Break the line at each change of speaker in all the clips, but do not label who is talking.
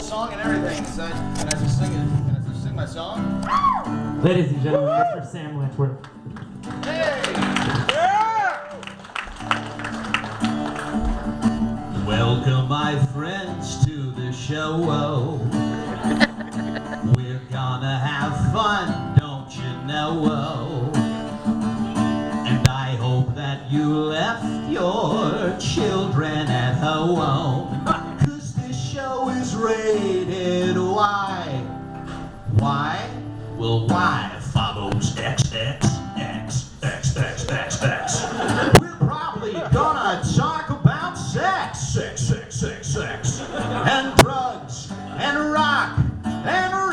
song and everything. Can I just sing it? Can I just sing my song?
Ladies and gentlemen, Mr. Sam Lechworth.
Hey!
Yeah! Welcome, my friends, to the show. We're gonna have fun, don't you know? And I hope that you left your children at home, 'cause this show is rated Y. Why? Well, Y follows XXXXXXX. We're probably gonna talk about sex, and drugs, and rock, and roll.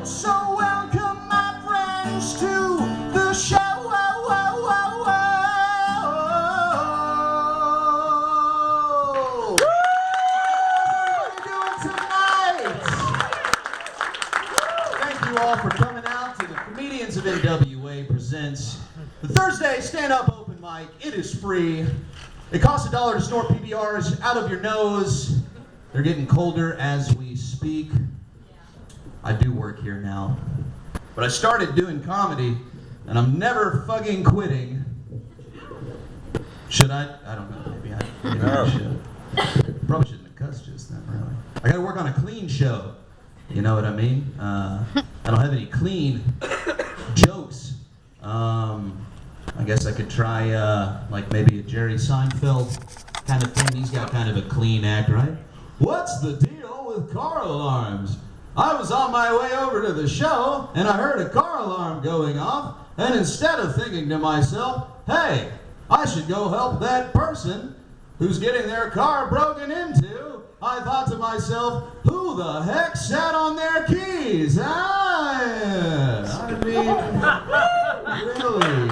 So welcome, my friends, to the show.
All for coming out to the Comedians of NWA presents the Thursday stand-up open mic. It is free. It costs $1 to snort PBRs out of your nose. They're getting colder as we speak. I do work here now, but I started doing comedy, and I'm never fucking quitting. Should I? I don't know. Maybe I should. Probably shouldn't have cussed just then, really. I got to work on a clean show. You know what I mean? I don't have any clean jokes. I guess I could try like maybe a Jerry Seinfeld kind of thing. He's got kind of a clean act, right? What's the deal with car alarms? I was on my way over to the show and I heard a car alarm going off, and instead of thinking to myself, hey, I should go help that person who's getting their car broken into, I thought to myself, who the heck sat on their keys? I mean, really?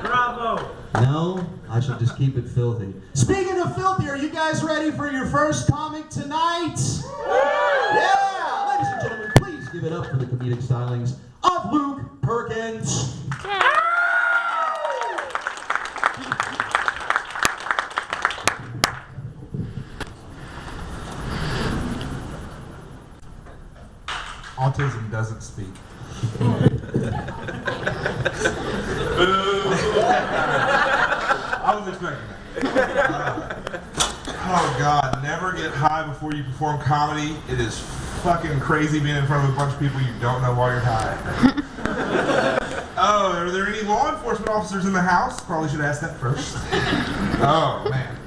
Bravo!
No, I should just keep it filthy. Speaking of filthy, are you guys ready for your first comic tonight? Yeah! Ladies and gentlemen, please give it up for the comedic stylings of Luke Perkins.
Autism doesn't speak. I was expecting that. Oh God, never get high before you perform comedy. It is fucking crazy being in front of a bunch of people you don't know while you're high. Oh, are there any law enforcement officers in the house? Probably should ask that first. Oh man.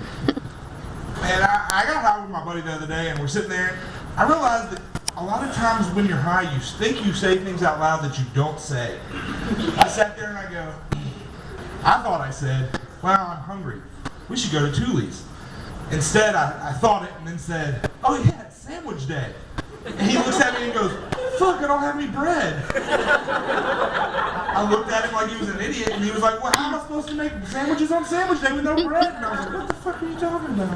Man, I got high with my buddy the other day, and we're sitting there. I realized that a lot of times when you're high, you think you say things out loud that you don't say. I sat there and I go, I thought I said, wow, I'm hungry. We should go to Thule's. Instead, I thought it and then said, oh yeah, it's sandwich day. And he looks at me and goes, fuck, I don't have any bread. I looked at him like he was an idiot, and he was like, well, how am I supposed to make sandwiches on sandwich day with no bread? And I was like, what the fuck are you talking about?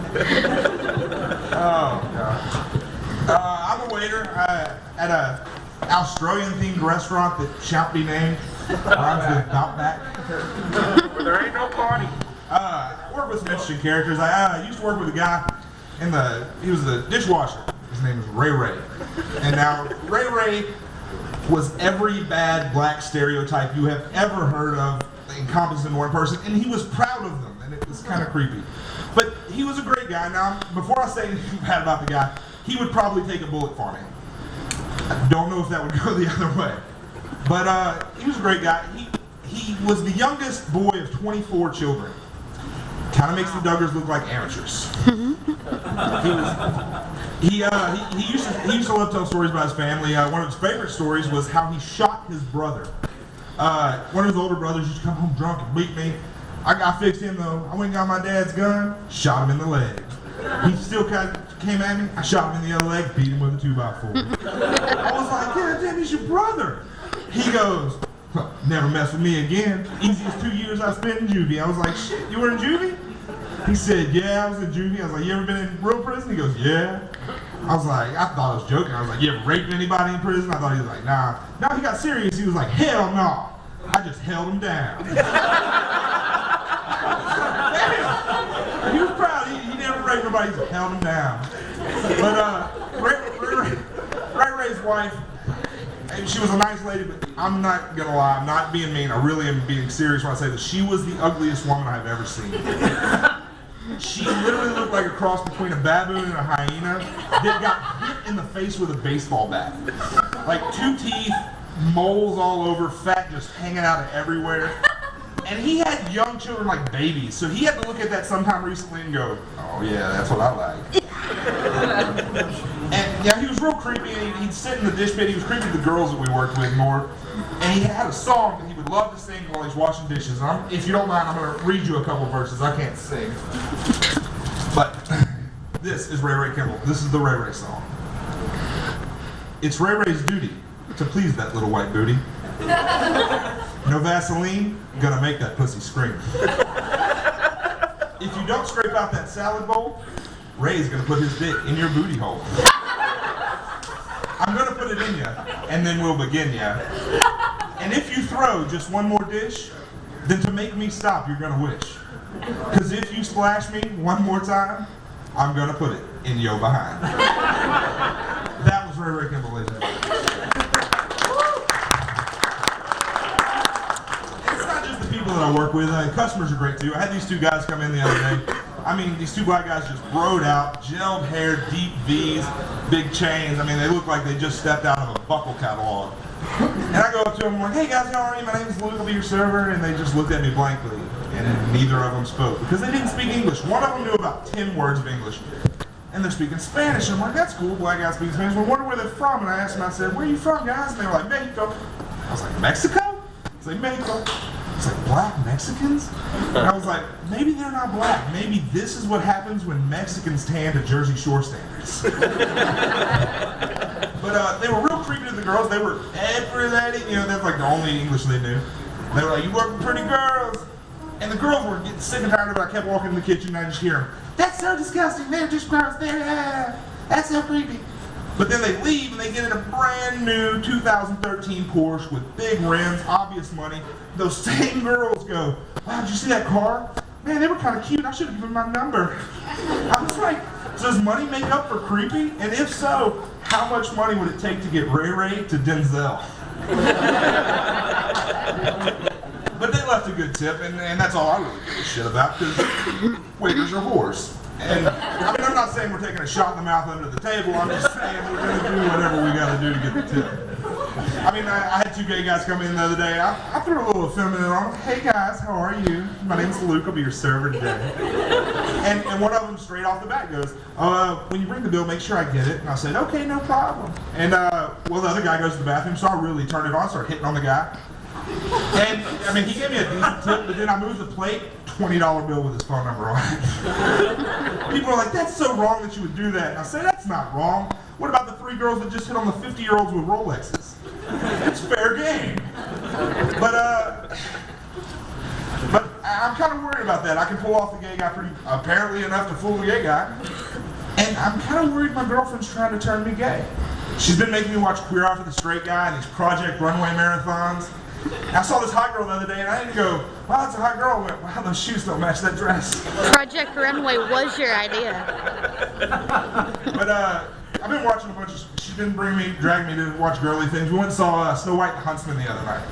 Oh, God. I'm a waiter at a Australian-themed restaurant that shan't be named. Rhymes with Outback.
But there ain't no party.
I work with some interesting characters. I used to work with a guy he was the dishwasher. His name is Ray Ray. And now, Ray was every bad black stereotype you have ever heard of encompassed in one person, and he was proud of them, and it was kind of creepy. But he was a great guy. Now, before I say anything bad about the guy, he would probably take a bullet for me. I don't know if that would go the other way. But he was a great guy. He was the youngest boy of 24 children. Kind of makes the Duggars look like amateurs. He used to love telling stories about his family. One of his favorite stories was how he shot his brother. One of his older brothers used to come home drunk and beat me. I fixed him though. I went and got my dad's gun, shot him in the leg. He still came at me. I shot him in the other leg, beat him with a 2x4. I was like, God damn, he's your brother. He goes, huh, never mess with me again. Easiest 2 years I spent in juvie. I was like, shit, you were in juvie? He said, yeah, I was in juvie. I was like, you ever been in real prison? He goes, yeah. I was like, I thought I was joking. I was like, you ever raped anybody in prison? I thought he was like, nah. Now he got serious. He was like, hell no. I just held him down. Damn. He was proud. He never raped nobody. He just held him down. But wife, and she was a nice lady, but I'm not gonna lie, I'm not being mean. I really am being serious when I say that she was the ugliest woman I've ever seen. She literally looked like a cross between a baboon and a hyena that got hit in the face with a baseball bat. Like 2 teeth, moles all over, fat just hanging out of everywhere. And he had young children like babies, so he had to look at that sometime recently and go, oh yeah, that's what I like. And yeah, he was real creepy, and he'd sit in the dish pit. He was creepy to the girls that we worked with more. And he had a song that he would love to sing while he's washing dishes. If you don't mind, I'm going to read you a couple verses. I can't sing. But this is Ray Ray Kimball. This is the Ray Ray song. It's Ray Ray's duty to please that little white booty. No Vaseline, gonna make that pussy scream. If you don't scrape out that salad bowl, Ray's gonna put his dick in your booty hole. I'm gonna put it in ya, and then we'll begin ya. And if you throw just one more dish, then to make me stop, you're gonna wish. Cause if you splash me one more time, I'm gonna put it in your behind. That was Ray Ray Kimball, ladies and gentlemen. That I work with. Customers are great too. I had these 2 guys come in the other day. I mean, these 2 black guys just broed out, gelled hair, deep V's, big chains. I mean, they look like they just stepped out of a buckle catalog. And I go up to them, I'm like, hey guys, how are you? My name's Luke, I'll be your server. And they just looked at me blankly. And neither of them spoke because they didn't speak English. One of them knew about 10 words of English. And they're speaking Spanish. I'm like, that's cool, black guys speak Spanish. Well, I wonder where they're from. And I asked them, I said, where are you from, guys? And they were like, Mexico. I was like, Mexico? I was like, Mexico. It's like, black Mexicans? And I was like, maybe they're not black. Maybe this is what happens when Mexicans tan to Jersey Shore standards. But they were real creepy to the girls. They were everything, you know, that's like the only English they knew. They were like, you work with pretty girls. And the girls were getting sick and tired of it. I kept walking in the kitchen and I just hear them, that's so disgusting, they're just gross, that's so creepy. But then they leave and they get in a brand new 2013 Porsche with big rims, obvious money. Those same girls go, wow, did you see that car? Man, they were kind of cute. I should have given my number. I was like, does money make up for creepy? And if so, how much money would it take to get Ray Ray to Denzel? But they left a good tip, and that's all I really give a shit about, because waiters are whores. And I mean, I'm not saying we're taking a shot in the mouth under the table. I'm just saying we're going to do whatever we got to do to get the tip. I mean, I had 2 gay guys come in the other day. I threw a little effeminate on them. Hey guys, how are you? My name's Luke. I'll be your server today. And one of them straight off the bat goes, when you bring the bill, make sure I get it. And I said, okay, no problem. And well, the other guy goes to the bathroom, so I really turned it on, started hitting on the guy. And I mean, he gave me a decent tip, but then I moved the plate, $20 bill with his phone number on it. People are like, that's so wrong that you would do that. And I say, that's not wrong. What about the 3 girls that just hit on the 50-year-olds with Rolexes? It's fair game. But I'm kind of worried about that. I can pull off the gay guy apparently enough to fool the gay guy. And I'm kind of worried my girlfriend's trying to turn me gay. She's been making me watch Queer Eye for the Straight Guy and these Project Runway marathons. I saw this hot girl the other day and I didn't go, wow, that's a hot girl. I went, wow, those shoes don't match that dress.
Project Runway was your idea.
But I've been watching a bunch of, she's been dragging me to watch girly things. We went and saw Snow White and the Huntsman the other night.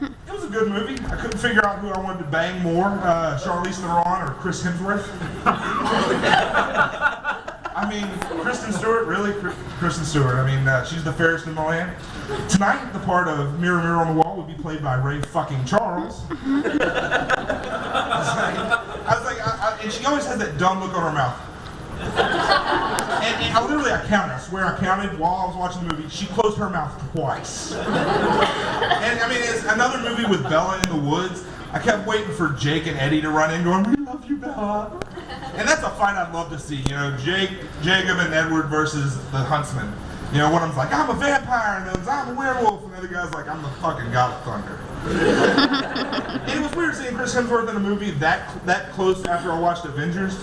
It was a good movie. I couldn't figure out who I wanted to bang more, Charlize Theron or Chris Hemsworth. I mean, Kristen Stewart, really? Kristen Stewart. I mean, she's the fairest in the land. Tonight, the part of Mirror, Mirror on the Wall would be played by Ray fucking Charles. I was like, and she always has that dumb look on her mouth. And I literally, I counted. I swear I counted while I was watching the movie. She closed her mouth twice. And I mean, it's another movie with Bella in the woods. I kept waiting for Jake and Eddie to run in going, we love you, Bella. And that's a fight I'd love to see, you know, Jacob and Edward versus the Huntsman. You know, one of them's like, I'm a vampire, and the other's, I'm a werewolf, and the other guy's like, I'm the fucking god of thunder. And it was weird seeing Chris Hemsworth in a movie that close after I watched Avengers.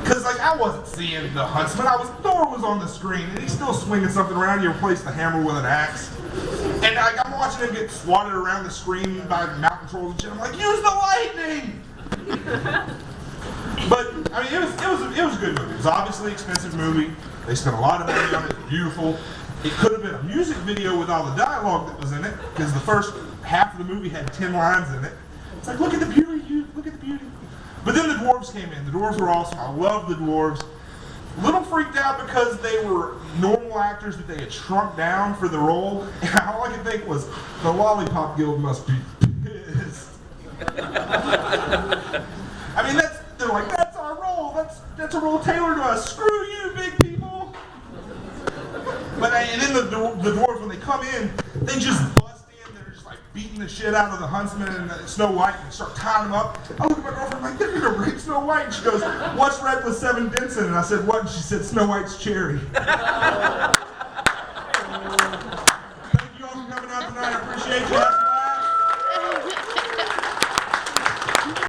Because, like, I wasn't seeing the Huntsman. Thor was on the screen, and he's still swinging something around. You replace the hammer with an axe. And I'm watching him get swatted around the screen by mountain trolls and shit. I'm like, use the lightning! But, I mean, it was a good movie. It was obviously an expensive movie. They spent a lot of money on it. It's beautiful. It could have been a music video with all the dialogue that was in it, because the first half of the movie had 10 lines in it. It's like, look at the beauty, look at the beauty. But then the dwarves came in. The dwarves were awesome. I love the dwarves. A little freaked out because they were normal actors that they had shrunk down for the role. And all I could think was, the Lollipop Guild must be pissed. I mean, they're like, that's our role. That's a role tailored to us. Screw you, big people. But and then the dwarves, when they come in, they just bust in. They're just like beating the shit out of the huntsman and Snow White and start tying them up. I look at my girlfriend, I'm like, they're gonna rape Snow White. And she goes, what's red with 7 dents in it? And I said, what? And she said, Snow White's cherry.